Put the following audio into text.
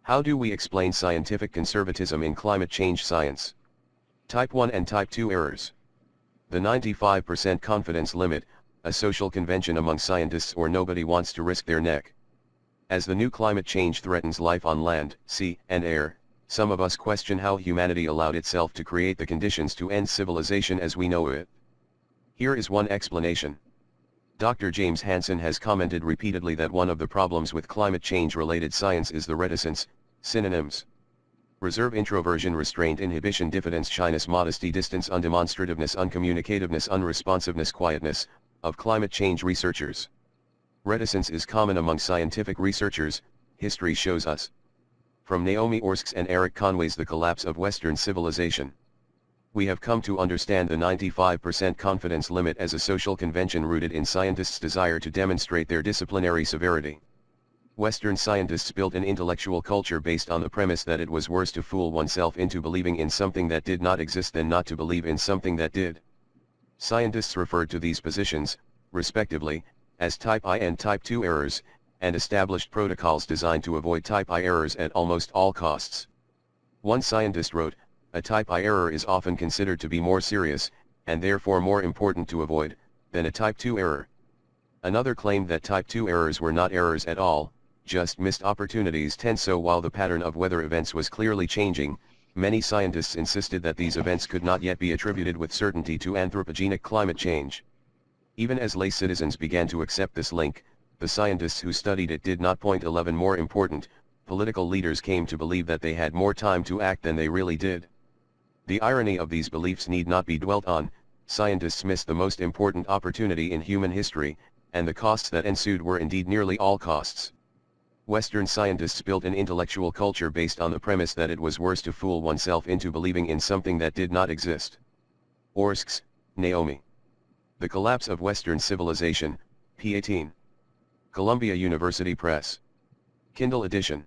How do we explain scientific conservatism in climate change science? Type 1 and Type 2 errors. The 95% confidence limit, a social convention among scientists, or nobody wants to risk their neck. As the new climate change threatens life on land, sea, and air, some of us question how humanity allowed itself to create the conditions to end civilization as we know it. Here is one explanation. Dr. James Hansen has commented repeatedly that one of the problems with climate change-related science is the reticence, synonyms: reserve, introversion, restraint, inhibition, diffidence, shyness, modesty, distance, undemonstrativeness, uncommunicativeness, unresponsiveness, quietness, of climate change researchers. Reticence is common among scientific researchers, history shows us. From Naomi Orsk's and Eric Conway's The Collapse of Western Civilization. We have come to understand the 95% confidence limit as a social convention rooted in scientists' desire to demonstrate their disciplinary severity. Western scientists built an intellectual culture based on the premise that it was worse to fool oneself into believing in something that did not exist than not to believe in something that did. Scientists referred to these positions, respectively, as Type I and Type 2 errors, and established protocols designed to avoid Type I errors at almost all costs. One scientist wrote, "A Type I error is often considered to be more serious, and therefore more important to avoid, than a Type 2 error." Another claimed that Type 2 errors were not errors at all, just missed opportunities. So while the pattern of weather events was clearly changing, many scientists insisted that these events could not yet be attributed with certainty to anthropogenic climate change. Even as lay citizens began to accept this link, the scientists who studied it did not. 11 More important, political leaders came to believe that they had more time to act than they really did. The irony of these beliefs need not be dwelt on. Scientists missed the most important opportunity in human history, and the costs that ensued were indeed nearly all costs. Western scientists built an intellectual culture based on the premise that it was worse to fool oneself into believing in something that did not exist. Orsk's, Naomi. The Collapse of Western Civilization, p. 18. Columbia University Press. Kindle edition.